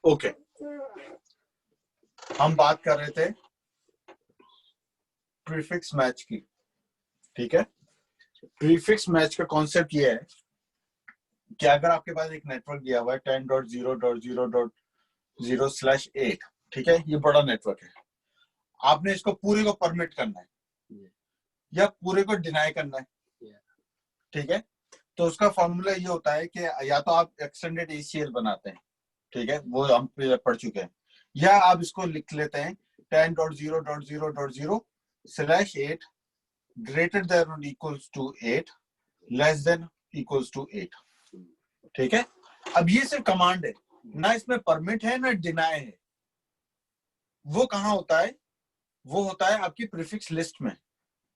Okay, हम बात कर रहे थे प्रीफिक्स मैच की। ठीक है, प्रीफिक्स मैच का कॉन्सेप्ट ये है कि अगर आपके पास एक नेटवर्क दिया हुआ है 10.0.0.0/8, ठीक है, ये बड़ा नेटवर्क है, आपने इसको पूरे को परमिट करना है या पूरे को डिनाई करना है। ठीक है, तो उसका फॉर्मूला ये होता है कि या तो आप एक्सटेंडेड ACL बनाते हैं, ठीक है, वो हम पढ़ चुके हैं, या आप इसको लिख लेते हैं 10.0.0.0/8 greater than or equals to 8 less than equals to 8। ठीक है, अब ये सिर्फ कमांड है, ना इसमें परमिट है ना डिनाई है। वो कहां होता है? वो होता है आपकी प्रीफिक्स लिस्ट में।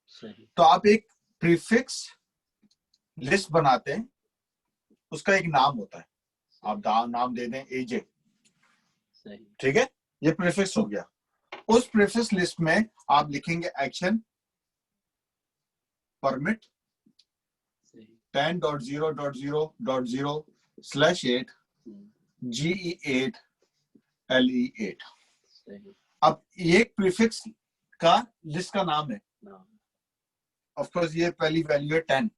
सही। तो आप एक प्रीफिक्स लिस्ट बनाते हैं, उसका एक नाम होता है, आप नाम दे दें AJ। ठीक है, ये प्रीफिक्स हो गया। उस प्रीफिक्स लिस्ट में आप लिखेंगे एक्शन परमिट 10.0.0.0/8 GE8 LE8। अब ये प्रीफिक्स का लिस्ट का नाम है। ऑफ कोर्स ये पहली वैल्यू है 10,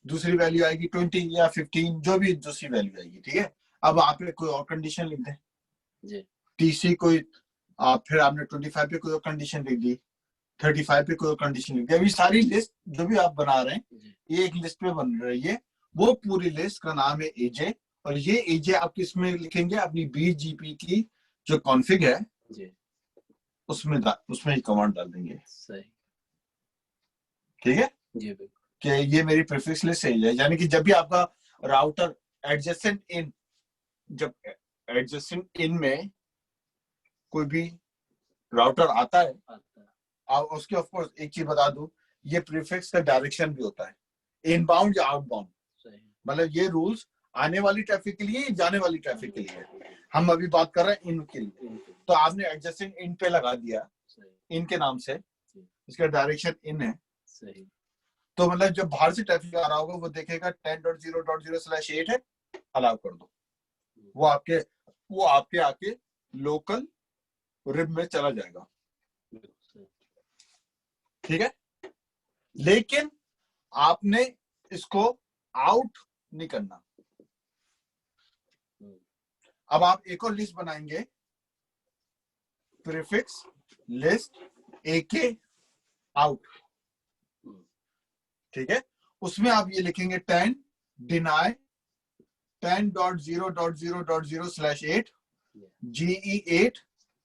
दूसरी वैल्यू आएगी 20 या 15, जो भी दूसरी वैल्यू आएगी। ठीक है, अब आप कोई और कंडीशन लिख दें, TC कोई, आप फिर आपने 25 पे कोई और कंडीशन लिख दी, 35 पे कोई और कंडीशन लिख दी। अभी सारी लिस्ट जो भी आप बना रहे हैं ये एक लिस्ट पे बन रही है, वो पूरी लिस्ट का नाम है AJ। और ये AJ आप किसमें लिखेंगे? अपनी BGP की जो कॉन्फ़िग है उसमें कमांड डाल देंगे। ठीक है, कि ये मेरी प्रीफिक्स लिस्ट है, यानी कि जब भी आपका राउटर एडजेसेंट इन, जब एडजेसेंट इन में कोई भी राउटर आता है, और उसके ऑफ कोर्स एक चीज बता दूं, ये प्रीफिक्स का डायरेक्शन भी होता है, इनबाउंड या आउटबाउंड। मतलब ये रूल्स आने वाली ट्रैफिक के लिए, जाने वाली ट्रैफिक के लिए। हम अभी बात कर रहे हैं इन के लिए, तो आपने एडजेसेंट इन पे लगा दिया, इन के नाम से, इसका डायरेक्शन इन है। तो मतलब जब बाहर से ट्रैफिक आ रहा होगा वो देखेगा 10.0.0/8 है, अलाउ कर दो, वो आपके आके लोकल रिब में चला जाएगा। ठीक है, लेकिन आपने इसको आउट नहीं करना। अब आप एक और लिस्ट बनाएंगे, प्रीफिक्स लिस्ट AK आउट। ठीक है, उसमें आप ये लिखेंगे 10 डिनाई 10.0.0.0/8 GE8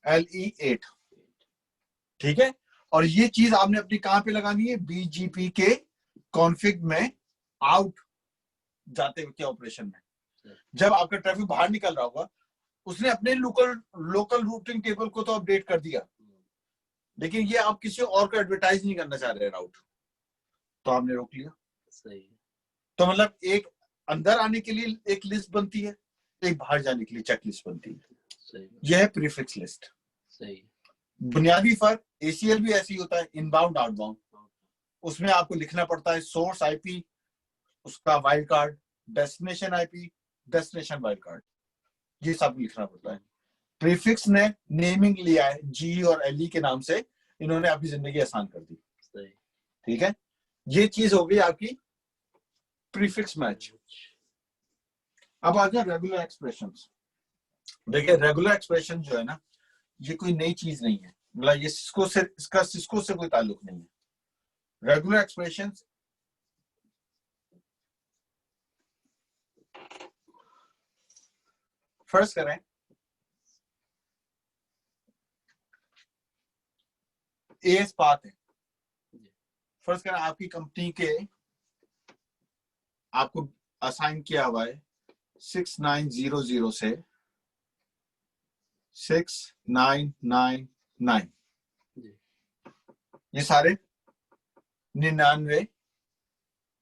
LE8। ठीक है, और ये चीज आपने अपनी कहां पे लगानी है? BGP के कॉन्फ़िग में आउट जाते हुए के ऑपरेशन में। जब आपका ट्रैफिक बाहर निकल रहा होगा, उसने अपने लोकल रूटिंग टेबल को तो अपडेट कर दिया, लेकिन ये आप किसी और को एडवर्टाइज नहीं करना चाह रहे राउट, तो आपने रोक लिया। सही। तो मतलब एक अंदर आने के लिए एक लिस्ट बनती है, एक बाहर जाने के लिए चेक लिस्ट बनती है। सही। यह है प्रीफिक्स लिस्ट। सही। बुनियादी फर्क ACL भी ऐसी होता है, इनबाउंड आउटबाउंड। उसमें आपको लिखना पड़ता है सोर्स IP, उसका wild card, destination IP, destination wild card, ये सब लिखना पड़ता है। प्रीफिक्स ने नेमिंग लिया है G और LE के नाम से, इन्होंने आपकी जिंदगी आसान कर दी। ठीक है, ये चीज हो गई आपकी प्रीफिक्स मैच। अब आ जाए रेगुलर एक्सप्रेशंस। देखिए, रेगुलर एक्सप्रेशन जो है ना, ये कोई नई चीज नहीं है, मतलब ये सिस्को से कोई ताल्लुक नहीं है। रेगुलर एक्सप्रेशंस फर्स्ट करें, AS पाथ है। फर्स्ट करें आपकी कंपनी के आपको असाइन किया हुआ है 6900 से 6999, ये सारे 99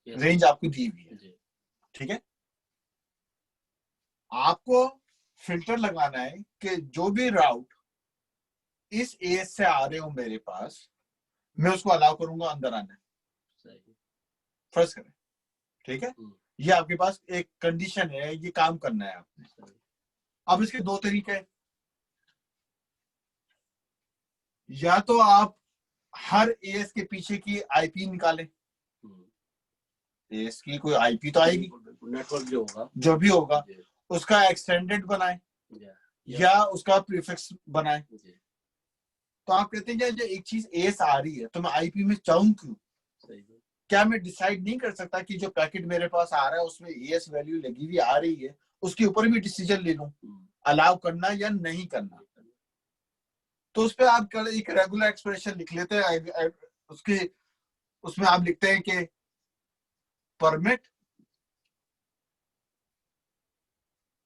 रेंज आपको दी हुई है। ठीक है, आपको फिल्टर लगाना है कि जो भी राउट इस AS से आ रहे हो मेरे पास, मैं उसको अलाउ करूंगा अंदर आने। फर्स्ट करें, ठीक है, ये आपके पास एक कंडीशन है, ये काम करना है आपने। अब इसके दो तरीके हैं, या तो आप हर एएस के पीछे की आईपी निकालें, एएस की कोई आईपी तो आएगी, नेटवर्क जो भी होगा उसका एक्सटेंडेड बनाए या उसका प्रीफिक्स बनाए। तो आप कहते हैं कि एक चीज एएस आ रही है तो मैं आईपी में चाहूं क्यों? क्या मैं डिसाइड नहीं कर सकता कि जो पैकेट मेरे पास आ रहा है उसमें एएस वैल्यू लगी हुई आ रही है, उसके ऊपर भी डिसीजन ले लूं अलाउ करना या नहीं करना? तो उस पर आप एक रेगुलर एक्सप्रेशन लिख लेते हैं, उसके उसमें आप लिखते हैं कि परमिट,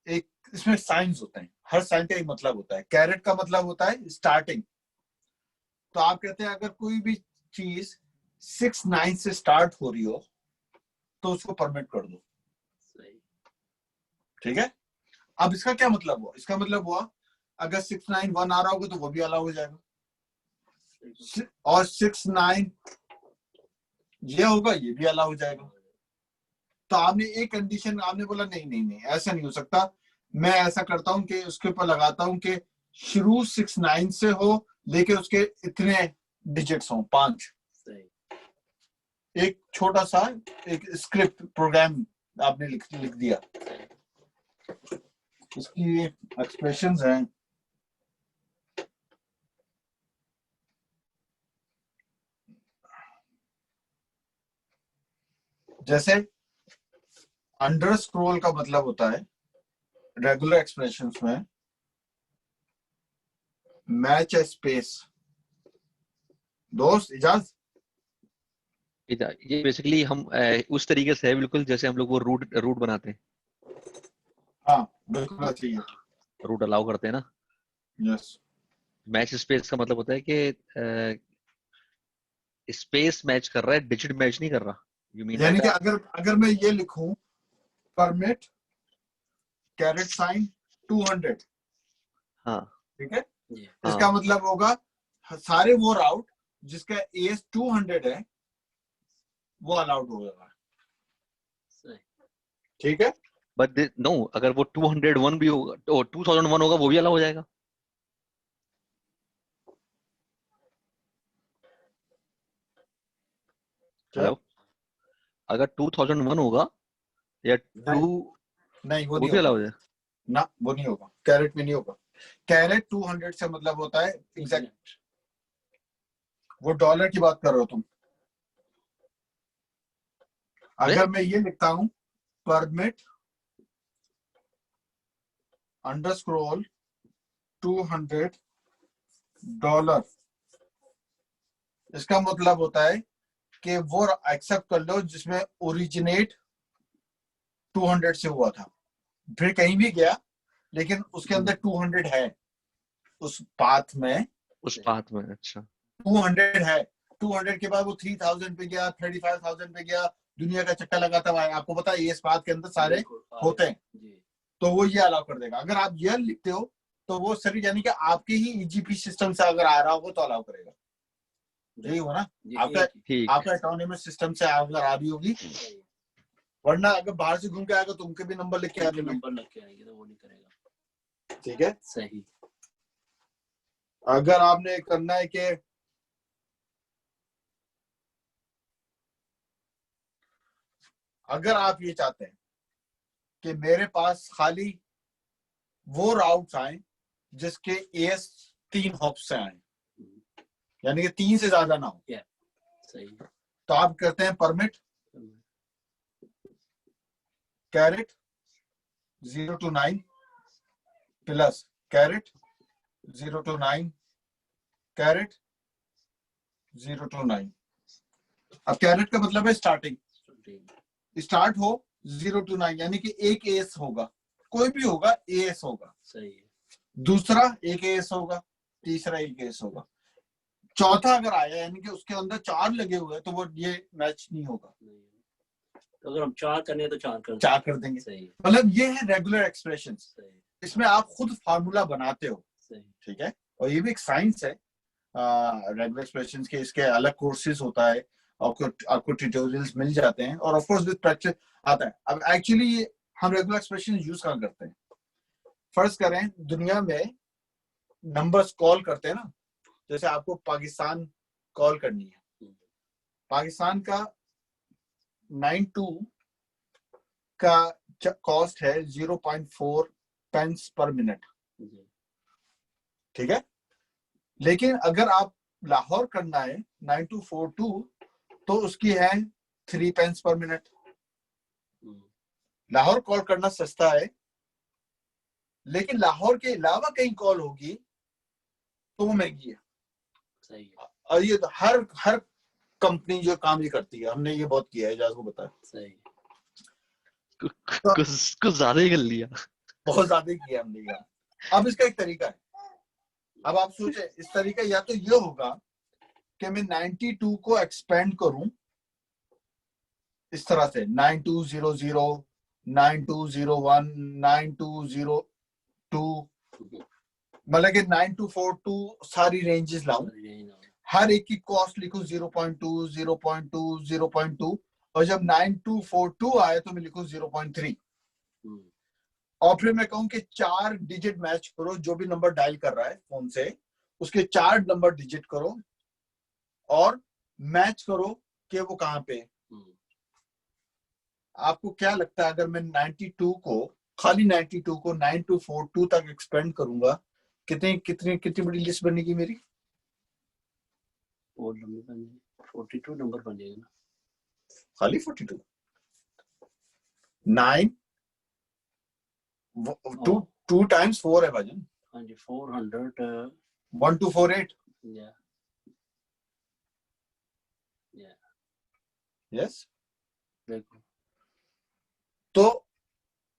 एक इसमें साइंस होते हैं, हर साइन का एक मतलब होता है। कैरेट का मतलब होता है स्टार्टिंग, तो आप कहते हैं अगर कोई भी चीज 6-9 से स्टार्ट हो रही हो तो उसको परमिट कर दो। ठीक है, अब इसका क्या मतलब हुआ? इसका मतलब हुआ अगर 691 आ रहा होगा तो वो भी अलाउ हो जाएगा, और 69 ये होगा ये भी अलाउ हो जाएगा। तो आपने एक कंडीशन आपने बोला नहीं नहीं नहीं ऐसा नहीं हो सकता, मैं ऐसा करता हूं कि उसके ऊपर लगाता हूं कि शुरू 69 से हो लेकिन उसके इतने डिजिट्स हों 5। एक छोटा सा एक स्क्रिप्ट प्रोग्राम आपने लिख दिया, इसकी एक्सप्रेशंस हैं। जैसे अंडर स्क्रोल का मतलब होता है रेगुलर एक्सप्रेशंस में मैच ए स्पेस। दोस्त इजाज, ये बेसिकली हम उस तरीके से है बिल्कुल जैसे हम लोग वो रूट बनाते हैं। हाँ बिल्कुल सही है, रूट अलाउ करते हैं ना। यस। मैच स्पेस का मतलब होता है कि स्पेस मैच कर रहा है, डिजिट मैच नहीं कर रहा। यू मीन यानी कि अगर मैं ये लिखूं परमिट कैरेट साइन 200, हाँ ठीक है, हाँ इसका मतलब होगा सारे वो राउट जिसका एस 200 है वो अलाउड होगा। ठीक है, बट नो, अगर वो 201 भी होगा तो 2001 होगा वो भी अलाउ हो जाएगा। हेलो, अगर 2001 होगा या 2 नहीं वो वो नहीं भी अलाउ होगा हो जाएगा ना, वो नहीं होगा, कैरेट में नहीं होगा। कैरेट 200 से मतलब होता है एग्जैक्ट, वो डॉलर की बात कर रहे हो तुम। अगर मैं ये लिखता हूं परमिट अंडरस्क्रोल $200, इसका मतलब होता है कि वो एक्सेप्ट कर लो जिसमें ओरिजिनेट 200 से हुआ था, फिर कहीं भी गया लेकिन उसके अंदर 200 है उस पाथ में, अच्छा 200 है। 200 के बाद वो 3000 पे गया, 35,000 पे गया, दुनिया का चक्कर लगाता हुआ। आपको पता है ये इस बात के अंदर सारे होते हैं, तो वो ये अलाउ कर देगा। अगर आप ये लिखते हो तो वो सर यानी कि आपके ही ईजीपी सिस्टम से अगर आ रहा होगा तो अलाउ करेगा। यही हो ना, आपका ऑटोनोमस सिस्टम से अगर आ रही होगी, वरना अगर बाहर से घूम के आएगा तो उनके भी नंबर लिख के आएंगे, नंबर लिख के आएंगे तो वो नहीं करेगा। ठीक है, सही। अगर आपने करना है कि अगर आप ये चाहते हैं कि मेरे पास खाली वो राउट्स आए जिसके एस 3 हॉप्स से आए, यानी कि 3 से ज्यादा ना हो, सही, तो आप करते हैं permit caret 0 to 9 plus caret 0 to 9 caret 0 to 9। अब कैरेट का मतलब है स्टार्टिंग, स्टार्ट हो 0 to 9 यानी कि एक एस होगा, कोई भी होगा एस होगा, सही है। दूसरा एक एस होगा, तीसरा एक एस होगा, चौथा अगर आया यानी कि उसके अंदर 4 लगे हुए तो वो ये मैच नहीं होगा। तो अगर हम 4 करने तो 4 कर देंगे। मतलब ये है रेगुलर एक्सप्रेशन, इसमें आप खुद फार्मूला बनाते हो, ठीक है, और ये भी एक साइंस है रेगुलर एक्सप्रेशंस के। इसके अलग कोर्सेज होता है, आपको ट्यूटोरियल्स मिल जाते हैं, और ऑफ कोर्स विद प्रैक्टिस आता है। अब एक्चुअली हम रेगुलर एक्सप्रेशन यूज कहाँ करते हैं? फर्ज करें दुनिया में नंबर्स कॉल करते हैं ना, जैसे आपको पाकिस्तान कॉल करनी है, पाकिस्तान का 92 का कॉस्ट है 0.4 पेंस पर मिनट, जी, ठीक है। लेकिन अगर आप लाहौर करना है 9242 तो उसकी है 3 पेंस पर मिनट। लाहौर कॉल करना सस्ता है, लेकिन लाहौर के अलावा कहीं कॉल होगी तो वो महंगी है। सही है, और ये हर कंपनी जो काम ये करती है, हमने ये बहुत किया है, एजाज को बताया, सही है। कुछ ज्यादा ही कर लिया। बहुत ज्यादा किया हमने यार। अब इसका एक तरीका है, अब आप सोचे इस तरीका या तो ये होगा कि मैं 92 को एक्सपेंड करूं इस तरह से 9200, 9201, 9202, मतलब कि 9242 सारी रेंजेस लाऊं, हर एक की कॉस्ट लिखूं 0.2, 0.2, 0.2, और जब 9242 आए तो मैं लिखूं 0.3, और फिर मैं कहूं कि 4 डिजिट मैच करो, जो भी नंबर डायल कर रहा है फोन से उसके 4 नंबर डिजिट करो और मैच करो कि वो कहां पे। आपको क्या लगता है अगर मैं 92 को खाली 92 को 9242 तक एक्सपेंड करूंगा, कितनी कितनी कितनी बड़ी लिस्ट बनेगी मेरी? 42 नंबर बनेगा ना, खाली 42, 9 2 टाइम्स 4 है भाजन। हाँ जी, 400 1248। या यस। बिल्कुल। तो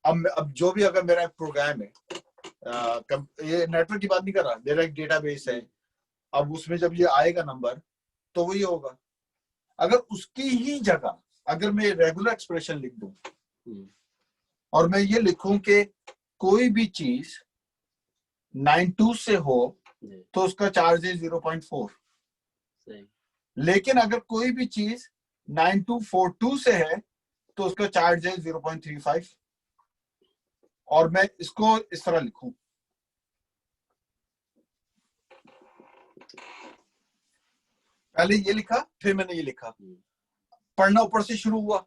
अब जो भी अगर मेरा प्रोग्राम है, ये नेटवर्क की बात नहीं कर रहा, मेरा एक डेटाबेस है, अब उसमें जब ये आएगा नंबर तो वही होगा। अगर उसकी ही जगह अगर मैं रेगुलर एक्सप्रेशन लिख दूं और मैं ये लिखूं कि कोई भी चीज 92 से हो तो उसका चार्ज है 0.4, लेकिन अगर कोई भी चीज 9242 से है तो उसका चार्ज है 0.35, और मैं इसको इस तरह लिखूं, पहले ये लिखा फिर मैंने ये लिखा, पढ़ना ऊपर से शुरू हुआ,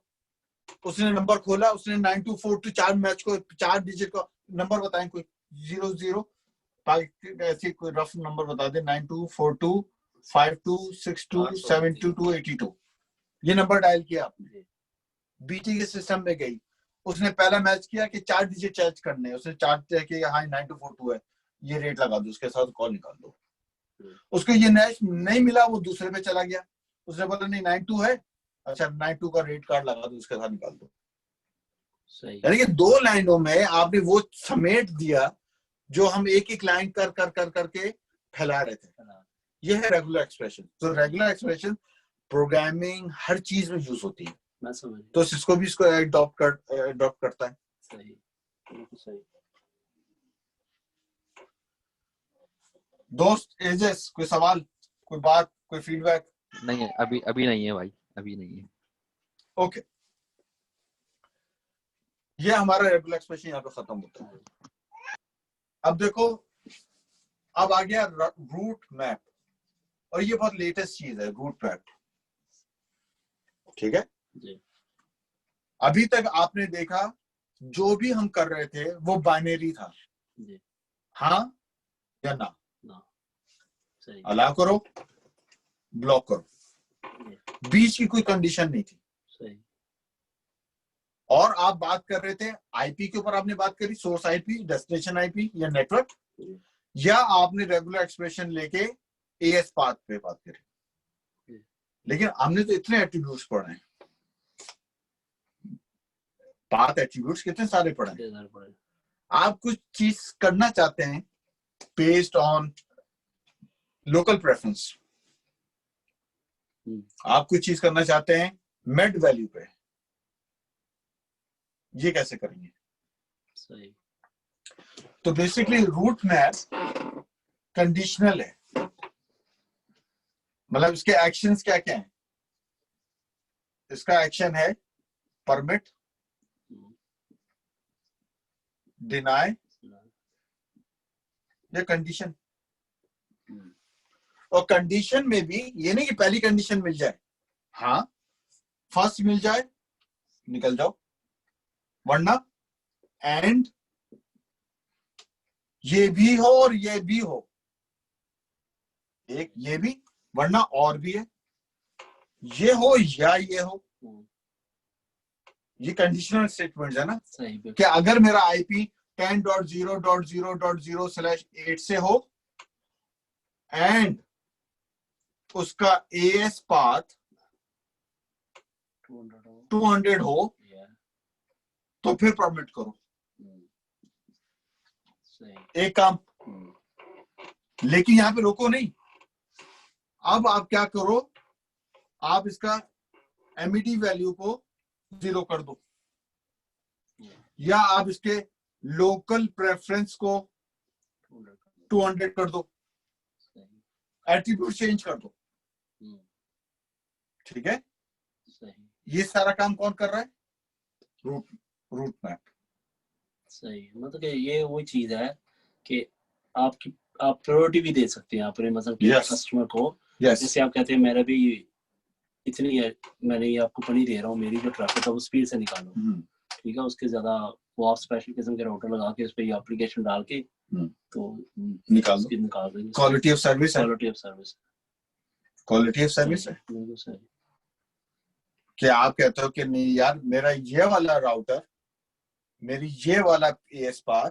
उसने नंबर खोला, उसने 9242 4 मैच को 4 डिजिट का नंबर बताएं, कोई 00 ऐसे कोई रफ नंबर बता दे, 9242 5262 722 82, ये नंबर डायल किया आपने, बीटी के सिस्टम में गई, उसने पहला मैच किया कि 4 डिजिट चेंज करने, उसने 4 कि हाँ 9242 है, ये रेट लगा दो, उसके साथ कॉल निकाल दो। उसको ये मैच नहीं मिला, वो दूसरे पे चला गया, उसने बोला नहीं 92 है, अच्छा 92 का रेट कार्ड लगा दो, उसके साथ निकाल दो। यानी कि 2 लाइनों में आपने वो समेट दिया जो हम एक एक लाइन कर कर कर करके फैला रहे थे। ये है रेगुलर एक्सप्रेशन। तो रेगुलर एक्सप्रेशन प्रोग्रामिंग हर चीज में यूज होती है, मैं समझ, तो सिस्को भी इसको अडॉप्ट करता है। सही, सही। दोस्त एजेस, कोई सवाल, कोई बात, कोई फीडबैक? नहीं है, अभी नहीं है भाई, अभी नहीं है। ओके, ये हमारा रेगुलर एक्सप्रेशन यहाँ पे खत्म होता है। अब देखो, अब आ गया रूट मैप, और ये बहुत लेटेस्ट चीज है रूट मैप, ठीक है जी। अभी तक आपने देखा जो भी हम कर रहे थे वो बाइनरी था, जी। हाँ या ना, सही, अलाउ करो ब्लॉक करो, बीच की कोई कंडीशन नहीं थी। सही। और आप बात कर रहे थे आईपी के ऊपर, आपने बात करी सोर्स आईपी, डेस्टिनेशन आईपी या नेटवर्क, या आपने रेगुलर एक्सप्रेशन लेके एएस पाथ पे बात करी। लेकिन हमने तो इतने एट्रीब्यूट्स पढ़े हैं, पाथ एट्रीब्यूट्स कितने सारे पढ़े हैं। आप कुछ चीज करना चाहते हैं बेस्ड ऑन लोकल प्रेफरेंस, आप कुछ चीज करना चाहते हैं मेड वैल्यू पे, ये कैसे करेंगे? सही। तो बेसिकली रूट मैप कंडीशनल है, मतलब इसके एक्शंस क्या क्या हैं? इसका एक्शन है परमिट, डिनाई, ये कंडीशन। हम्म, और कंडीशन में भी ये नहीं कि पहली कंडीशन मिल जाए, हाँ फर्स्ट मिल जाए निकल जाओ, वरना एंड ये भी हो और ये भी हो, एक ये भी वरना और भी है, ये हो या ये हो, हम्म, ये कंडीशनल स्टेटमेंट है ना। सही बिल्कुल। कि अगर मेरा आईपी 10.0.0.0/8 से हो एंड उसका एएस पाथ 200 हो Yeah, तो फिर परमिट करो। हम्म, सही। एक काम, हम्म, लेकिन यहां पे रोको नहीं। अब आप क्या करो, आप इसका एमईडी वैल्यू को 0 कर दो, या आप इसके लोकल प्रेफरेंस को 200 कर दो, सही। एट्रीब्यूट चेंज कर दो। हम्म, ठीक है, सही ये सारा काम कौन कर रहा है? Route map. सही। मतलब कि ये वो चीज है कि आप प्रायोरिटी भी दे सकते हैं अपने मतलब कि Yes. कस्टमर को। यस, जैसे आप कहते हैं मेरा भी इतनी है, मैंने ये आपको पनी दे रहा हूँ, मेरी जो ट्रैफिक है वो स्पीड से निकालो, ठीक है, उसके ज्यादा वो आप स्पेशल किस्म के राउटर लगा के उस पर ये एप्लीकेशन डाल के तो निकाल दो। उसकी निकाल देंगे। क्वालिटी ऑफ सर्विस है, quality of service, quality of service है। बिल्कुल सही। कि आप कहते हो कि नहीं यार मेरा ये वाला राउटर, मेरी ये वाला एएस पाथ,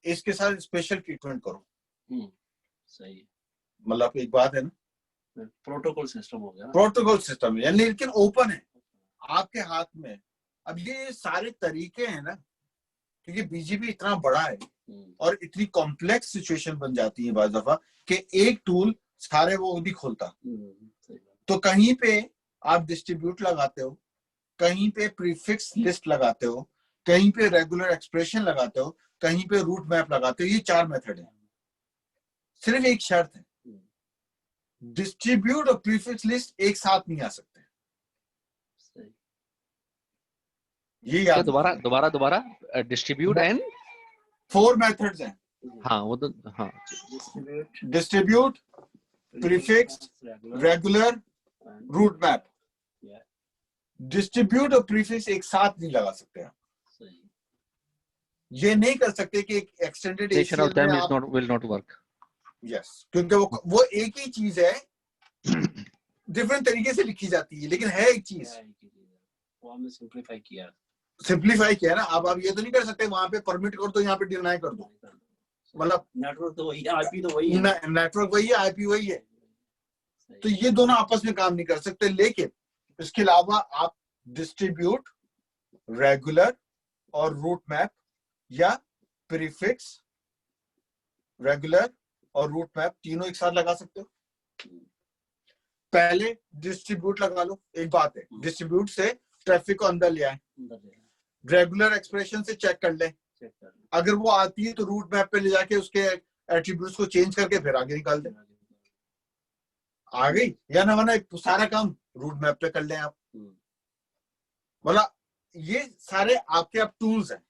इसके साथ स्पेशल ट्रीटमेंट करो। सही। मतलब एक बात है ना, प्रोटोकॉल सिस्टम हो गया ना, प्रोटोकॉल सिस्टम है, लेकिन ओपन है आपके हाथ में। अब ये सारे तरीके हैं ना, क्योंकि बीजीपी इतना बड़ा है और इतनी कॉम्प्लेक्स सिचुएशन बन जाती है बार दफा कि एक टूल सारे वो नहीं खोलता। तो कहीं पे आप डिस्ट्रीब्यूट लगाते हो, कहीं पे प्रीफिक्स लिस्ट लगाते हो, कहीं पे रेगुलर एक्सप्रेशन लगाते हो, कहीं पे रूट मैप लगाते हो। ये 4 मेथड है। सिर्फ एक शर्त है, डिस्ट्रीब्यूट और प्रीफिक्स लिस्ट एक साथ नहीं आ सकते। ये याद दोबारा दोबारा दोबारा डिस्ट्रीब्यूट एंड 4 मेथड्स हैं। हाँ वो तो हाँ, distribute, prefix, regular, route map. Distribute और प्रीफिक्स एक साथ नहीं लगा सकते आप। ये नहीं कर सकते कि एक एक्सटेंडेड एसीएल में आप will not work. यस, क्योंकि वो एक ही चीज है, डिफरेंट तरीके से लिखी जाती है, लेकिन है एक चीज। वो हमने सिंपलीफाई किया ना। अब आप ये तो नहीं कर सकते वहां पे परमिट कर दो, यहाँ पे डिनाई कर दो। मतलब नेटवर्क तो वही है, आईपी तो वही है, नेटवर्क वही है, आईपी वही है, तो ये दोनों आपस में काम नहीं कर सकते। लेकिन इसके अलावा आप डिस्ट्रीब्यूट, रेगुलर और रूट मैप, या प्रीफिक्स, रेगुलर और रूट मैप तीनों एक साथ लगा सकते हो। पहले डिस्ट्रीब्यूट लगा लो। एक बात है, डिस्ट्रीब्यूट से ट्रैफिक को अंदर ले आए, रेगुलर एक्सप्रेशन से चेक कर ले, अगर वो आती है तो रूट मैप पे ले जाके उसके एट्रीब्यूट्स को चेंज करके फिर आगे निकाल दे। आ गई या ना, वरना सारा काम रूट मैप पे कर लें आप। बोला ये सारे आपके अब टूल्स हैं,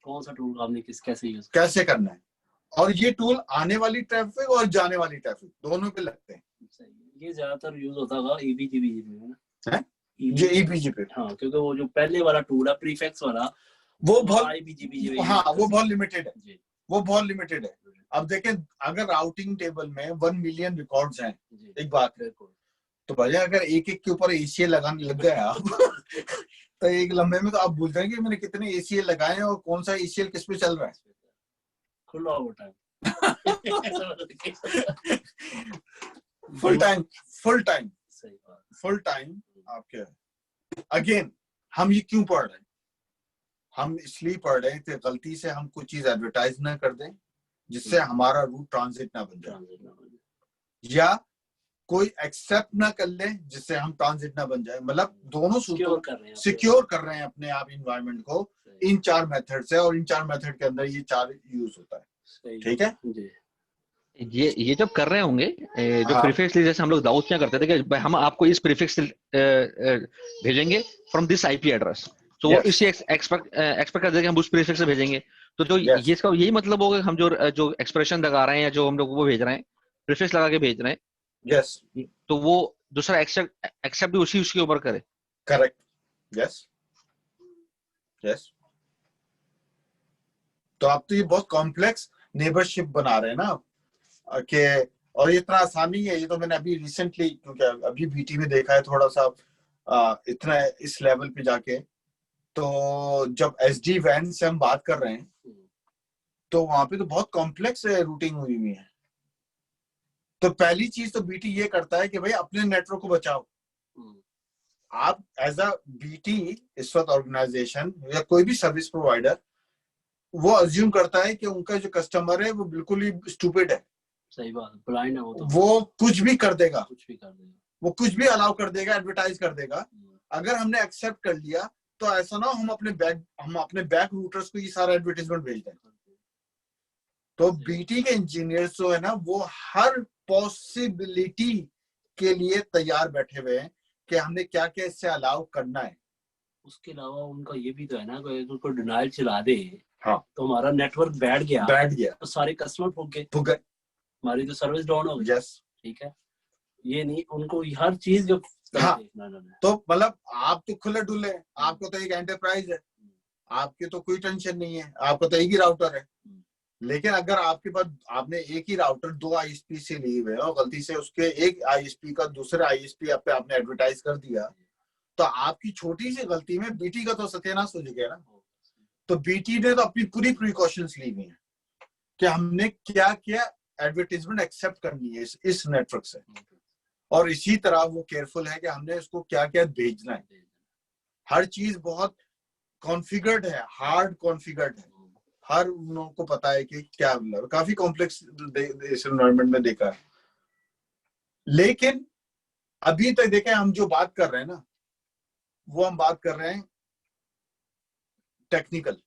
कौन सा टूल आपने कैसे यूज कैसे करना है। और ये टूल आने वाली ट्रैफिक और जाने वाली ट्रैफिक दोनों पे लगते हैं। ये ज्यादातर यूज होता होगा ईबीजीबी में ना, ये ईपीजी पे। हाँ, क्योंकि वो जो पहले वाला टूल है प्रीफिक्स वाला, वो बहुत, आईबीजीबी, हाँ वो बहुत लिमिटेड है, वो बहुत लिमिटेड है। अब देखें, अगर राउटिंग टेबल में 1 मिलियन रिकॉर्ड्स हैं, एक बात है, तो भैया अगर एक एक के ऊपर एसीएल लगाने लग गए आप तो एक लम्बे में तो आप भूल जाएंगे मैंने कितने एसीएल लगाए हैं और कौन सा एसीएल किस पे चल रहा है। खुला over time full time, full time, सही बात, फुल टाइम आपके। अगेन हम ये क्यों पढ़ रहे हैं? हम इसलिए पढ़ रहे हैं कि गलती से हम कुछ चीज एडवर्टाइज ना कर दें जिससे हमारा रूट ट्रांजिट ना बन जाए, या कोई एक्सेप्ट ना कर ले जिससे हम ट्रांजिट ना बन जाए। मतलब दोनों सिक्योर कर रहे हैं अपने आप इन्वायरमेंट को इन 4 मेथड से, और इन 4 मेथड के अंदर ये 4 यूज होता है। ठीक है, ये जब कर रहे होंगे जो हाँ। प्रीफिक्स लिस्ट, जैसे हम लोग दाऊद क्या करते थे कि हम आपको इस प्रीफिक्स भेजेंगे फ्रॉम दिस आईपी एड्रेस, तो वो Yes. इसी एक्सपेक्ट कर दे कि हम उस प्रीफिक्स से भेजेंगे। तो जो Yes. ये इसका यही मतलब होगा कि हम जो एक्सप्रेशन लगा रहे हैं या जो हम लोग वो भेज रहे हैं, प्रीफिक्स लगा के भेज रहे Yes. हैं, तो वो दूसरा एक्सेप्ट भी उसी उसके ऊपर करे। Correct. Yes. Yes. तो आप तो ये बहुत कॉम्प्लेक्स नेबरशिप बना रहे हैं ना कि, और ये इतना आसान नहीं है। ये तो मैंने अभी रिसेंटली, क्योंकि अभी बीटी में देखा है थोड़ा सा इतना इस लेवल पे जाके। तो जब एसडी वैन से हम बात कर रहे हैं तो वहां पे तो बहुत कॉम्प्लेक्स रूटिंग हुई हुई है। तो पहली चीज तो बीटी ये करता है कि भाई अपने नेटवर्क को बचाओ। आप एज अ बीटी इस वक्त ऑर्गेनाइजेशन या कोई भी सर्विस प्रोवाइडर वो अज्यूम करता है कि उनका जो कस्टमर है वो बिल्कुल ही स्टूपिड है। सही बात, ब्लाइंड है वो, तो वो कुछ भी कर देगा, कुछ भी कर देगा, वो कुछ भी अलाउ कर देगा, एडवर्टाइज कर देगा। अगर हमने एक्सेप्ट कर लिया तो ऐसा ना हो हम अपने बैक रूटर्स को ये सारा एडवर्टाइजमेंट भेज दें। तो बीटी के इंजीनियर्स जो है ना वो हर पॉसिबिलिटी के लिए तैयार बैठे हुए हैं कि हमने क्या क्या इससे अलाउ करना है। उसके अलावा उनका ये भी तो है ना कि अगर कोई डिनाइल चला दे, हाँ, तो हमारा नेटवर्क बैठ गया तो सारे कस्टमर फूक गए, हमारी तो सर्विस डाउन हो गई। यस, ठीक है, ये नहीं, उनको हर चीज जब हाँ, देखना ना। तो मतलब आप तो खुले डुले, आपको तो एक एंटरप्राइज है, आपकी तो कोई टेंशन नहीं है, आपको तो एक ही राउटर है। लेकिन अगर आपके पास आपने एक ही राउटर 2 आईएसपी से लिए हुए और गलती से उसके एक आईएसपी का दूसरे आईएसपी पे आपने एडवर्टाइज कर दिया, तो आपकी छोटी सी गलती में बीटी का तो सत्यानाश हो गया ना। तो बीटी ने तो अपनी पूरी प्रिकॉशंस ली हुई है कि हमने क्या क्या एडवर्टाइजमेंट एक्सेप्ट करनी है इस नेटवर्क से, और इसी तरह वो केयरफुल है कि हमने उसको क्या क्या भेजना है। हर चीज बहुत कॉन्फ़िगर्ड है, हार्ड कॉन्फ़िगर्ड है, हर उन को पता है कि क्या मतलब काफी कॉम्प्लेक्स इस एनवायरनमेंट में देखा है। लेकिन अभी तक देखें हम जो बात कर रहे हैं ना वो हम बात कर रहे हैं टेक्निकल,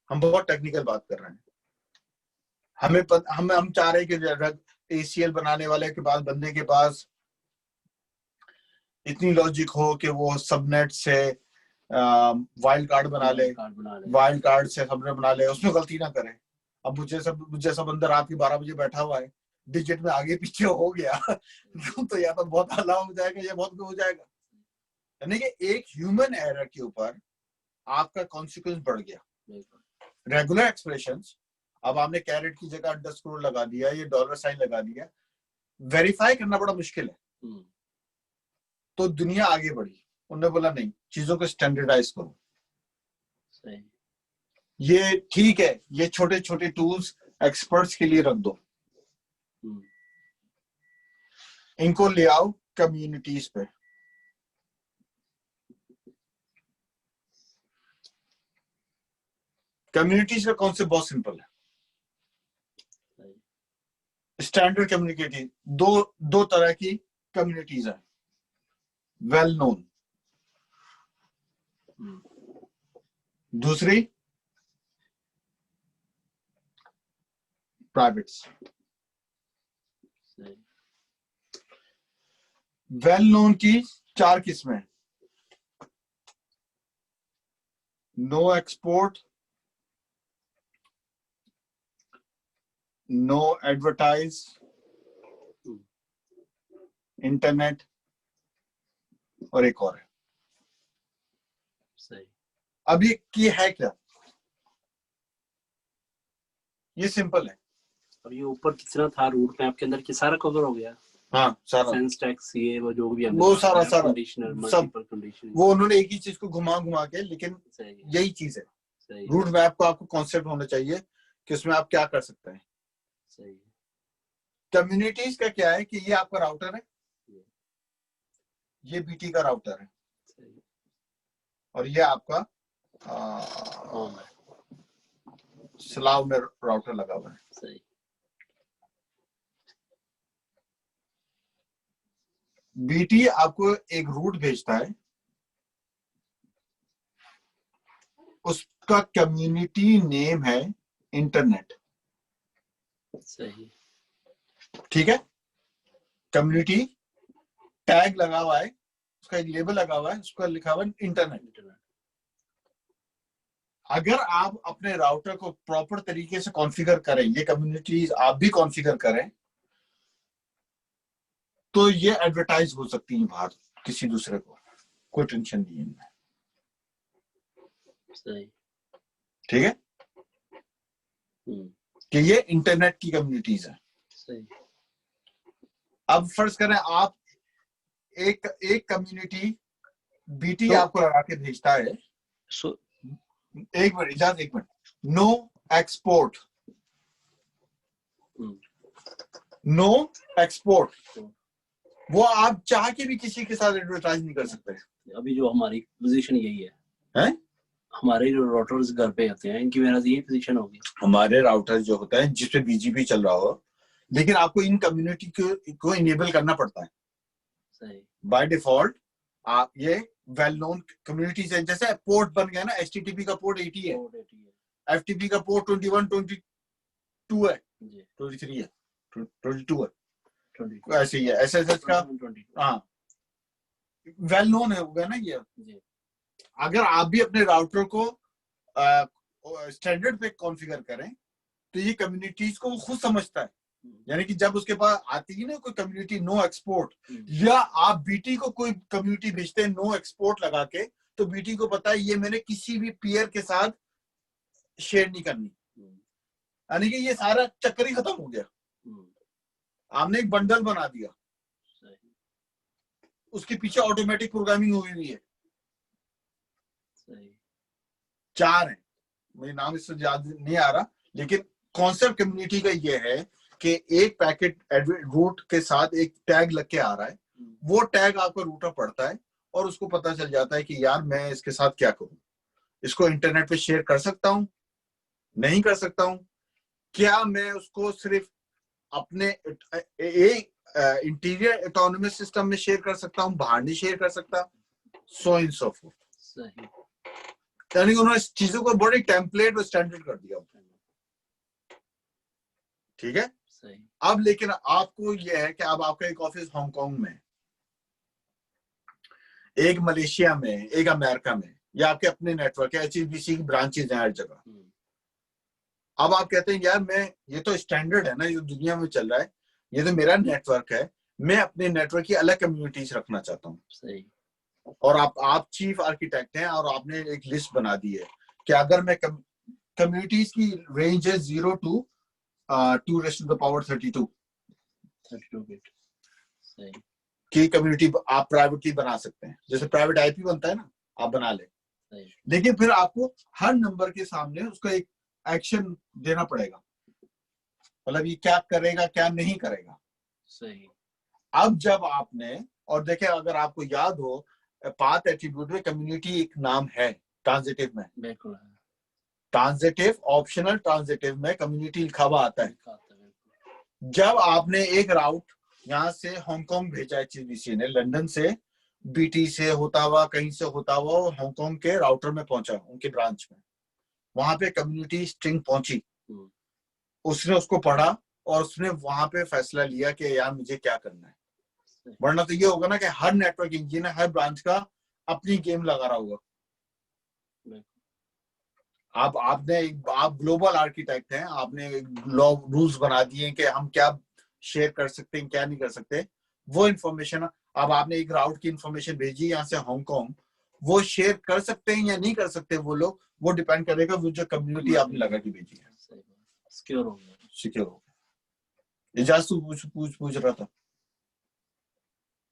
हम बहुत टेक्निकल बात कर रहे हैं। हम चाह रहे हैं कि एसीएल बनाने वाले के पास बंदे के पास इतनी लॉजिक हो कि वो सबनेट से वाइल्ड कार्ड बना ले, वाइल्ड कार्ड से सबनेट बना ले, उसमें गलती ना करे। अब मुझे जैसा बंदा रात के 12 बजे बैठा हुआ है, डिजिट में आगे पीछे हो गया तो या तो बहुत हल्ला हो जाएगा या बहुत हो जाएगा। यानी कि एक ह्यूमन एरर के ऊपर आपका कॉन्सिक्वेंस बढ़ गया। रेगुलर एक्सप्रेशंस, अब आपने कैरेट की जगह अंडरस्कोर लगा दिया, ये डॉलर साइन लगा दिया, वेरीफाई करना बड़ा मुश्किल है। तो दुनिया आगे बढ़ी, उन्होंने बोला नहीं, चीजों को स्टैंडर्डाइज करो। सही, ये ठीक है, ये छोटे छोटे टूल्स एक्सपर्ट्स के लिए रख दो, इनको ले आओ कम्युनिटीज पे। कम्युनिटीज का कॉन्सेप्ट बहुत सिंपल है। स्टैंडर्ड कम्युनिटी, दो तरह की कम्युनिटीज है, वेल नोन, दूसरी प्राइवेट्स। वेल नोन की 4 किस्में, no export, no advertise, internet, और एक और है। सही, अब ये है क्या? ये सिंपल है। और ये ऊपर कितना था रूट मैप के अंदर कि सारा कवर हो गया। हाँ, सारा सेंस टैक्स, ये वो जो भी है, वो सारा कंडीशनर, मल्टीपल कंडीशन, वो उन्होंने एक ही चीज को घुमा के, लेकिन यही चीज है। रूट मैप को आपको कॉन्सेप्ट होना चाहिए कि उसमें आप क्या कर सकते हैं। सही। कम्युनिटीज का क्या है कि ये आपका राउटर है, ये बीटी का राउटर है, और ये आपका स्लाव में राउटर लगा हुआ है। सही। बीटी आपको एक रूट भेजता है, उसका कम्युनिटी नेम है इंटरनेट। सही, ठीक है, कम्युनिटी टैग लगा हुआ है, उसका एक लेबल लगा हुआ है, उसका लिखा हुआ है इंटरनेट। अगर आप अपने राउटर को प्रॉपर तरीके से कॉन्फ़िगर करें, ये कम्युनिटीज आप भी कॉन्फ़िगर करें, तो ये एडवर्टाइज हो सकती है बाहर किसी दूसरे को, कोई टेंशन नहीं है इनमें। सही। ठीक है कि ये इंटरनेट की कम्युनिटीज है। सही। अब फर्ज करें आप एक कम्युनिटी बीटी तो- आपको लगा के भेजता है। सो एक minute, no export, no export, वो आप चाह के भी किसी के साथ एडवर्टाइज नहीं कर सकते। अभी जो हमारी पोजीशन यही है, हैं? हमारे जो राउटर्स घर पे होते हैं, इनकी मेरा यही पोजीशन होगी। हमारे राउटर जो होता है जिसपे बीजीपी चल रहा हो, लेकिन आपको इन कम्युनिटी को इनेबल करना पड़ता है। सही। बाय डिफॉल्ट आप ये वेल नोन कम्युनिटीज है, जैसे पोर्ट बन गया ना, एचटीटीपी का पोर्ट 80 है, एफटीपी का पोर्ट 21, 22 है, 23 है, 22 है, ऐसे ही है। एसएसएच का हाँ वेल नोन है, हो गया ना ये। अगर आप भी अपने राउटर को स्टैंडर्ड पे कॉन्फ़िगर करें, तो ये कम्युनिटीज को वो खुद समझता है। यानी कि जब उसके पास आती है ना कोई कम्युनिटी नो एक्सपोर्ट, या आप बीटी को कोई कम्युनिटी भेजते हैं नो एक्सपोर्ट लगा के, तो बीटी को पता है ये मैंने किसी भी पीयर के साथ शेयर नहीं करनी। यानी कि ये सारा चक्कर ही खत्म हो गया। आपने एक बंडल बना दिया, उसके पीछे ऑटोमेटिक प्रोग्रामिंग हुई हुई है। 4 है, मुझे नाम इससे याद नहीं आ रहा, लेकिन कॉन्सेप्ट कम्युनिटी का ये है कि एक पैकेट रूट के साथ एक टैग लग के आ रहा है, वो टैग आपका रूटर पढ़ता है और उसको पता चल जाता है कि यार मैं इसके साथ क्या करूं, इसको इंटरनेट पे शेयर कर सकता हूं, नहीं कर सकता हूं, क्या मैं उसको सिर्फ अपने इंटीरियर ऑटोनोमस सिस्टम में शेयर कर सकता हूं, बाहर नहीं शेयर कर सकता, सो इन सो फोर्थ। यानी उन्होंने इस चीजों को बड़ी टेम्पलेट और स्टैंडर्ड कर दिया। ठीक है सही। अब लेकिन आपको यह है कि अब आपका एक ऑफिस हांगकांग में, एक मलेशिया में, एक अमेरिका में, या आपके अपने नेटवर्क है, एचएसबीसी की ब्रांचेज हैं हर जगह। अब आप कहते हैं यार मैं, ये तो स्टैंडर्ड है ना, ये दुनिया में चल रहा है, ये तो मेरा नेटवर्क है, मैं अपने नेटवर्क की अलग कम्युनिटीज रखना चाहता हूँ। सही। और आप चीफ आर्किटेक्ट हैं और आपने एक लिस्ट बना दी है कि अगर मैं कम्युनिटीज की रेंज है 0 to 2⁻32 बिट सही की कम्युनिटी आप प्राइवेटली बना सकते हैं, जैसे प्राइवेट आईपी बनता है ना, आप बना ले। लेकिन फिर आपको हर नंबर के सामने उसका एक एक्शन देना पड़ेगा, मतलब ये क्या करेगा क्या नहीं करेगा। सही। अब जब आपने, और देखें अगर आपको याद हो, पाथ एट्रीब्यूट में कम्युनिटी एक नाम है ट्रांजिटिव में, बिल्कुल ट्रांजिटिव ऑप्शनल ट्रांजिटिव में कम्युनिटी लिखा हुआ आता है। जब आपने एक राउट यहाँ से हांगकांग भेजा एचएसबीसी ने, लंदन से बीटी से होता हुआ, कहीं से होता हुआ हांगकांग के राउटर में पहुंचा, उनके ब्रांच में, वहां पे कम्युनिटी स्ट्रिंग पहुंची, उसने उसको पढ़ा और उसने वहां पे फैसला लिया कि यार मुझे क्या करना है। वरना तो ये होगा ना कि हर नेटवर्क इंजीनियर हर ब्रांच का अपनी गेम लगा रहा होगा। आप ग्लोबल आर्किटेक्ट हैं, आपने रूल्स बना दिए कि हम क्या शेयर कर सकते हैं क्या नहीं कर सकते, वो इन्फॉर्मेशन अब आपने एक राउट की इन्फॉर्मेशन भेजी यहाँ से हांगकांग, वो शेयर कर सकते हैं या नहीं कर सकते वो लोग, वो डिपेंड करेगा वो जो कम्युनिटी आपने लगा के भेजी है। सिक्योर हो गया। इजाज तू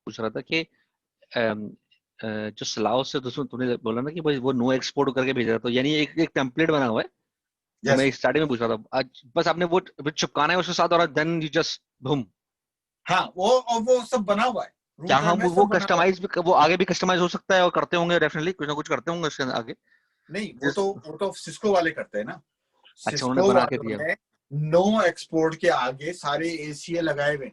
पूछ रहा था कि जो सलाह से तूने बोला ना कि भाई वो नो एक्सपोर्ट करके भेजा, तो यानी एक टेम्पलेट बना हुआ है। तो मैं स्टार्टिंग में पूछ रहा था, आज बस आपने वो चिपकाना है उसके साथ और देन यू जस्ट बूम। हाँ वो सब बना हुआ है। क्या हम वो कस्टमाइज भी, वो आगे भी कस्टमाइज हो सकता है और करते होंगे डेफिनेटली, कुछ ना कुछ करते होंगे उसके आगे। नहीं वो तो सिस्को वाले करते हैं ना। अच्छा उन्होंने बना के दिया, नो एक्सपोर्ट के आगे सारे एसीए लगाए हुए,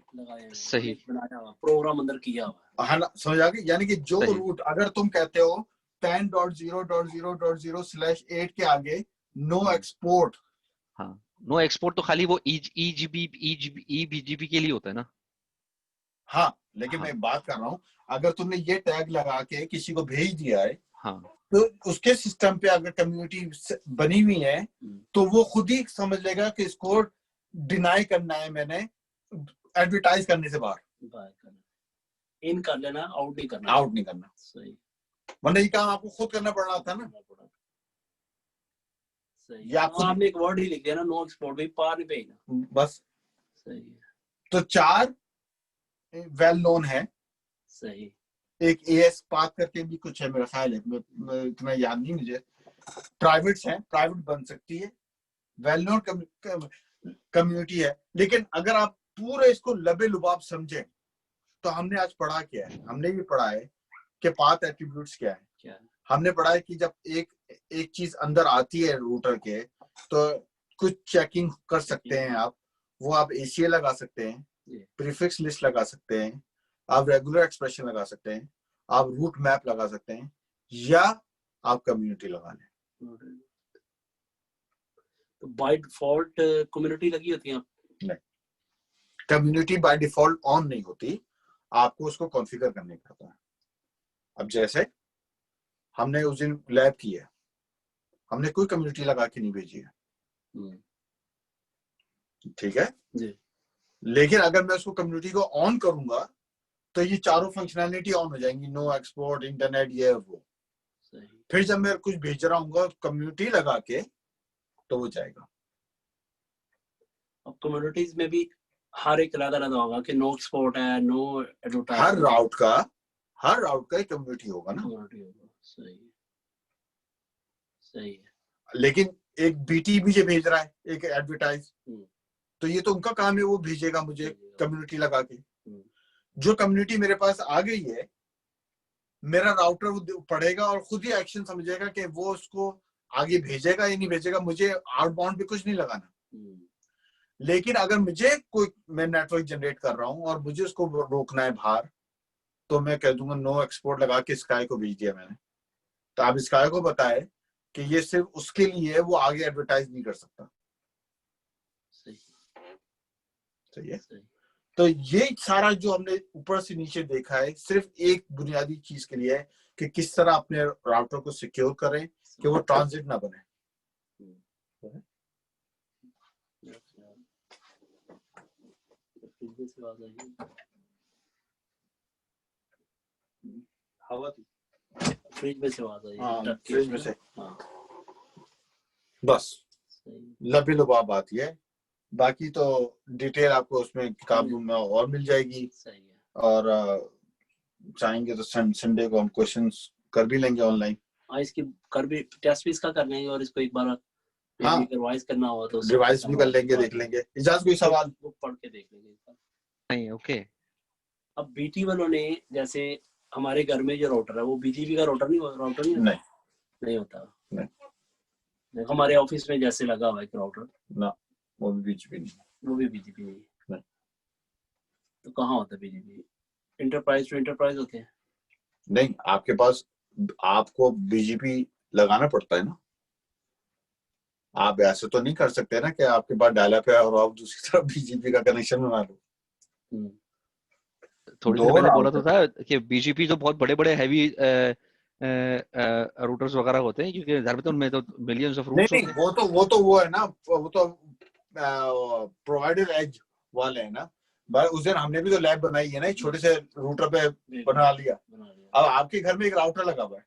सही प्रोग्राम अंदर किया हुआ है ना, समझ आ गई। यानी कि जो रूट अगर तुम कहते हो 10.0.0.0/8 के आगे नो एक्सपोर्ट, हाँ नो एक्सपोर्ट तो खाली वो ईबीजीपी के लिए होता है ना। हाँ लेकिन हाँ। मैं बात कर रहा हूँ, अगर तुमने ये टैग लगा के किसी को भेज दिया है, हाँ तो उसके सिस्टम पे अगर कम्युनिटी बनी हुई है तो वो खुद ही समझ लेगा कि इसको डिनाई करना है, मैंने एडवर्टाइज करने से बाहर इन कर लेना, आउट नहीं करना। आउट नहीं करना। सही। वरना ये काम आपको खुद करना पड़ रहा था ना। सही। या खुद आपने एक वर्ड ही लिख दिया ना, नो एक्सपोर्ट, भी पार नहीं भेजना। बस। सही है। तो 4 वेल नोन है। सही। एक एएस पाथ करके भी कुछ है मेरा ख्याल है, मैं इतना याद नहीं मुझे। प्राइवेट्स हैं, प्राइवेट बन सकती है, वेल नोन कम्युनिटी है। लेकिन अगर आप पूरे इसको लबे लुबाब समझे तो हमने आज पढ़ा क्या है? हमने भी पढ़ा है कि पाथ एट्रीब्यूट्स क्या है। हमने पढ़ा है कि जब एक चीज अंदर आती है रूटर के, तो कुछ चेकिंग कर सकते हैं आप। वो आप एसीए लगा सकते हैं, प्रीफिक्स लिस्ट लगा सकते हैं, आप रेगुलर एक्सप्रेशन लगा सकते हैं, आप रूट मैप लगा सकते हैं, या आप कम्युनिटी लगा लें। तो बाय डिफॉल्ट कम्युनिटी लगी होती है? नहीं, कम्युनिटी बाय डिफॉल्ट ऑन नहीं होती, आपको उसको कॉन्फ़िगर करने का होता है। अब जैसे हमने उस दिन लैब की है, हमने कोई कम्युनिटी लगा के नहीं भेजी है, ठीक है जी। लेकिन अगर मैं उसको कम्युनिटी को ऑन करूंगा तो ये चारों फंक्शनैलिटी ऑन हो जाएंगी, नो एक्सपोर्ट, इंटरनेट, ये वो। सही। फिर जब मैं कुछ भेज रहा हूँ कम्युनिटी लगा के, तो वो जाएगा। अब कम्युनिटीज में भी हर एक अलग-अलग होगा कि नो एक्सपोर्ट है, नो एडवर्टाइज। हर राउट का एक कम्युनिटी होगा ना। कम्युनिटी होगा। सही है। सही है। लेकिन एक बीटीबी जो भेज रहा है एक एडवर्टाइज, तो ये तो उनका काम है, वो भेजेगा मुझे कम्युनिटी लगा के। जो कम्युनिटी मेरे पास आ गई है, मेरा राउटर वो पढ़ेगा और खुद ही एक्शन समझेगा कि वो उसको आगे भेजेगा या नहीं भेजेगा, मुझे आउटबाउंड पे कुछ नहीं लगाना। लेकिन अगर मैं नेटवर्क जनरेट कर रहा हूं और मुझे उसको रोकना है बाहर, तो मैं कह दूंगा नो एक्सपोर्ट लगा के स्काई को भेज दिया मैंने। तो आप स्काई को बताए कि ये सिर्फ उसके लिए है, वो आगे एडवर्टाइज नहीं कर सकता। सही है। तो ये सारा जो हमने ऊपर से नीचे देखा है, सिर्फ एक बुनियादी चीज के लिए है कि किस तरह अपने राउटर को सिक्योर करें कि वो ट्रांजिट ना बने। हवा थी, फ्रिज में से आवाज आई। हाँ, फ्रिज में से। हाँ। बस लबी लुबाब बात ये है, बाकी तो डिटेल आपको उसमें किताबों में और मिल जाएगी। सही है। और चाहेंगे तो संडे को हम क्वेश्चंस कर भी लेंगे ऑनलाइन। हाँ, इसकी कर भी टेस्ट भी इसका कर लेंगे, और इसको एक बार हाँ, रिवाइज करना हो तो रिवाइज भी कर लेंगे, देख लेंगे। इजाज़ कोई सवाल? वो पढ़ के देख लेंगे इसका। नहीं, ओके। अब बीटी वालों ने, जैसे हमारे घर में जो राउटर है वो बीजीपी का राउटर नहीं होता? नहीं होता। नहीं। देखो हमारे ऑफिस में जैसे लगा हुआ है एक राउटर ना, वो भी बीजीपी नहीं, वो भी बीजीपी नहीं। नहीं। तो कहाँ होता है बीजीपी? इंटरप्राइज टू इंटरप्राइज होते हैं। नहीं, आपके पास आपको बीजीपी लगाना पड़ता है ना। आप ऐसे तो नहीं कर सकते ना कि आपके पास डायल अप है और आप दूसरी तरफ बीजीपी का कनेक्शन बना लो। थोड़ी देर पहले बोला तो था कि बीजीपी तो बहुत बड़े बड़े हैवी रूटर्स वगैरह होते हैं, क्योंकि घर में तो उनमें तो मिलियंस ऑफ रूट्स होते हैं। वो है ना, वो तो प्रोवाइडर एज वाले है ना। भाई उस दिन हमने भी तो लैब बनाई है ना, एक छोटे से रूटर पे बना लिया। अब आपके घर में एक राउटर लगा हुआ है,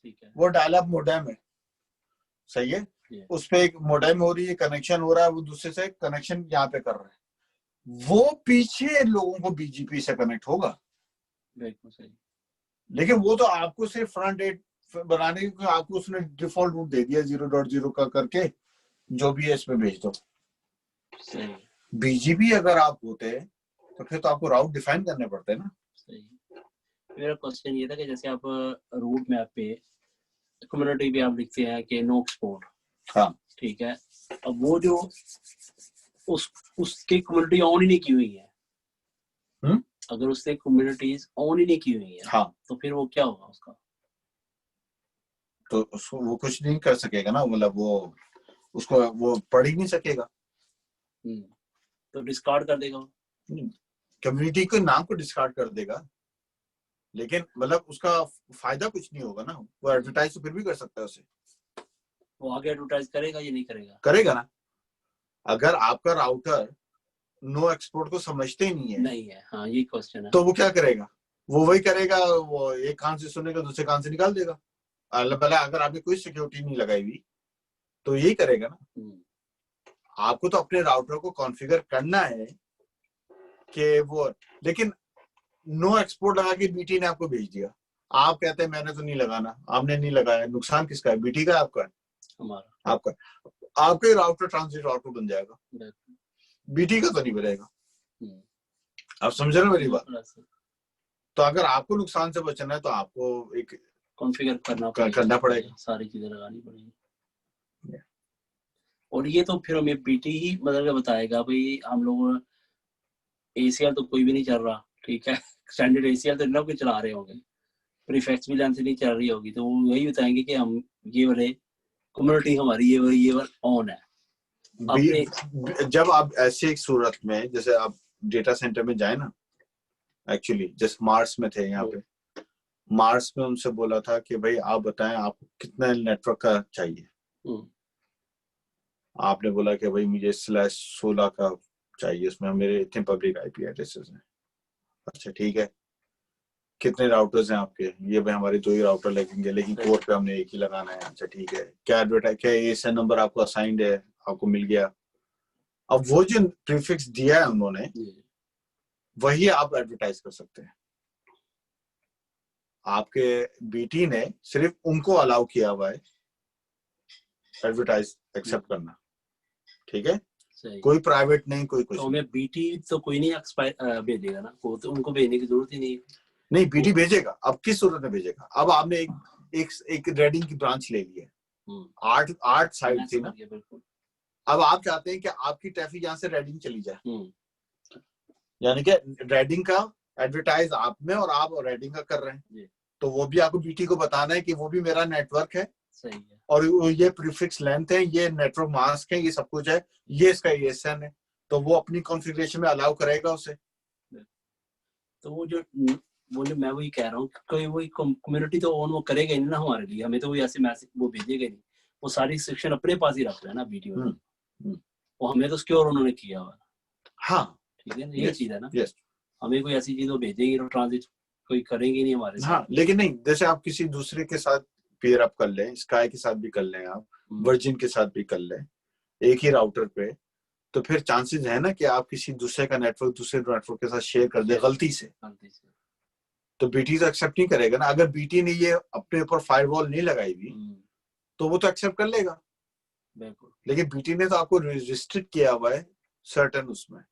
ठीक है, वो डायल अप मोडेम है, सही है, उस पे एक मोडेम हो रही है, कनेक्शन हो रहा है, वो दूसरे से कनेक्शन यहाँ पे कर रहा है, वो पीछे लोगों को बीजीपी से कनेक्ट होगा। बिल्कुल सही। लेकिन वो तो आपको सिर्फ फ्रंट एंड बनाने के, आपको उसने डिफॉल्ट रूट दे दिया 0.0 का करके, जो भी है इसमें भेज दो। सही। बीजीपी अगर आप होते तो फिर तो आपको राउट डिफाइन करने पड़ते ना। सही। मेरा क्वेश्चन ये था कि जैसे आप रूट मैप पे कम्युनिटी पे आप लिखते हैं कि नो एक्सपोर्ट, हाँ ठीक है, अब वो जो उसकी कम्युनिटी ऑन ही नहीं की हुई है, अगर उसने कम्युनिटीज ऑन ही नहीं की हुई है, हाँ, तो फिर वो क्या होगा उसका? तो उसको वो कुछ नहीं कर सकेगा ना, मतलब वो उसको वो पढ़ ही नहीं सकेगा, तो डिस्कार्ड कर देगा। कम्युनिटी के नाम को डिस्कार्ड कर देगा, लेकिन मतलब उसका फायदा कुछ नहीं होगा ना। वो एडवर्टाइज तो फिर भी कर सकता है उसे, वो आगे एडवर्टाइज करेगा या नहीं करेगा? करेगा ना। अगर आपका राउटर नो एक्सपोर्ट को समझते ही नहीं है, हाँ ये क्वेश्चन है, तो वो क्या करेगा? वो वही करेगा, वो एक कान से सुनेगा दूसरे कान से निकाल देगा। भला अगर आपने कोई सिक्योरिटी नहीं लगाई हुई तो यही करेगा ना। आपको तो अपने राउटर को कॉन्फ़िगर करना है कि वो, लेकिन नो एक्सपोर्ट लगा के बीटी ने आपको भेज दिया, आप कहते हैं मैंने तो नहीं लगाना, आपने नहीं लगाया, नुकसान किसका है? बीटी का, आपका है? हमारा। आपका। आपके राउटर ट्रांजिट राउटर बन जाएगा, बीटी का तो नहीं बनेगा। आप समझ रहे हो मेरी बात? तो अगर आपको नुकसान से बचना है तो आपको एक कॉन्फ़िगर करना पड़ेगा, सारी चीजें लगानी पड़ेगी। और ये तो फिर हमें बीटी ही मतलब बताएगा भाई, हम लोग एसीएल तो कोई भी नहीं चल रहा, ठीक है, स्टैंडर्ड एसीएल तो लोग चला रहे होंगे, प्रीफिक्स भी लेंथ नहीं चल रही होगी, तो वो वही बताएंगे कि हम ये वाले कम्युनिटी हमारी ये वाला ऑन है। जब आप ऐसे एक सूरत में, जैसे आप डेटा सेंटर में जाए ना, एक्चुअली जैसे मार्स में थे, यहाँ पे मार्स में उनसे बोला था कि भाई आप बताएं आपको कितना नेटवर्क का चाहिए। आपने बोला कि भाई मुझे /16 का चाहिए, उसमें मेरे इतने पब्लिक आईपी एड्रेसेस हैं। अच्छा ठीक है, कितने राउटर्स हैं आपके? ये भाई हमारे 2 ही राउटर लगेंगे, लेकिन पोर्ट पे हमने एक ही लगाना है। अच्छा ठीक है, क्या एडवर्टाइज, क्या एएसएन नंबर आपको असाइंड है, आपको मिल गया। अब वो जो प्रीफिक्स दिया है उन्होंने, वही आप एडवर्टाइज कर सकते हैं। आपके बीटी ने सिर्फ उनको अलाउ किया हुआ है एडवर्टाइज एक्सेप्ट करना, ठीक है? कोई प्राइवेट नहीं, कोई कुछ। तो हमें बीटी तो कोई नहीं एक्सपायर भेजेगा ना, वो तो उनको भेजने की जरूरत ही नहीं है। नहीं, बीटी भेजेगा। अब किस सूरत में भेजेगा? अब आपने एक रेडिंग की ब्रांच ले ली है, 8 साइट थी ना। अब आप चाहते हैं कि आपकी ट्रैफिक यहाँ से रेडिंग चली जाए, यानी कि रेडिंग का एडवर्टाइज आप में और आप रेडिंग का कर रहे हैं, तो वो भी आपको बीटी को बताना है कि वो भी मेरा नेटवर्क है। सही है। और ये प्रीफिक्स लेंथ है, ये नेटवर्क मास्क है, ये सब कुछ है, ये इसका एएसएन है, तो वो अपनी कॉन्फ़िगरेशन में अलाउ करेगा उसे। तो वो जो मैं वही कह रहा हूँ, कोई वही कम्युनिटी तो ऑन वो करेगा नहीं ना हमारे लिए, हमें तो वही ऐसे मैसेज वो भेजेगा नहीं, वो सारी सेक्शन अपने पास ही रख रहा है ना वीडियो में, वो हमें तो सिक्योर उन्होंने किया हुआ। हाँ ठीक है, यही चीज है ना। हमें कोई ऐसी चीज वो भेजेगी तो ट्रांजिट कोई करेंगे नहीं हमारे साथ। हाँ, लेकिन नहीं, जैसे आप किसी दूसरे के साथ पेयर अप कर लें, स्काई के साथ भी कर लें, आप वर्जिन के साथ भी कर लें, एक ही राउटर पे, तो फिर चांसेस है ना कि आप किसी दूसरे का नेटवर्क दूसरे नेटवर्क के साथ शेयर कर दे गलती से, तो बीटी तो एक्सेप्ट नहीं करेगा ना। अगर बीटी ने ये अपने ऊपर फायरवॉल नहीं लगाई भी तो वो तो एक्सेप्ट कर लेगा, लेकिन बीटी ने तो आपको रिस्ट्रिक्ट किया हुआ है सर्टेन उसमें,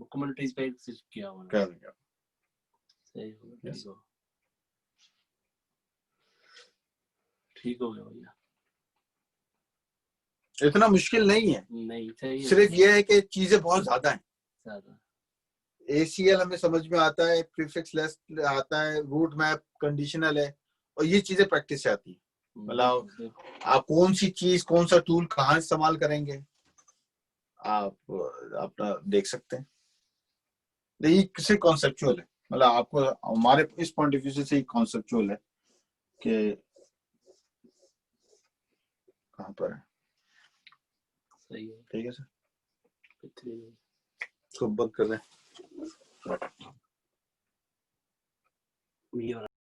कम्युनिटीज पे किया हुआ है। सही हो, ठीक हो गया भैया। इतना मुश्किल नहीं है, नहीं सही, सिर्फ ये है कि चीजें बहुत ज्यादा हैं। एसीएल हमें समझ में आता है, प्रीफिक्स लिस्ट आता है, रूट मैप कंडीशनल है, और ये चीजें प्रैक्टिस से आती है। मतलब आप कौन सी चीज, कौन सा टूल कहाँ इस्तेमाल करेंगे, आप अपना देख सकते हैं। ये किसी कॉन्सेप्चुअल है, मतलब आपको हमारे इस पॉइंट ऑफ व्यू से कॉन्सेप्चुअल है कि कहाँ पर है। सही है, ठीक है सर, इसको बंद कर दें।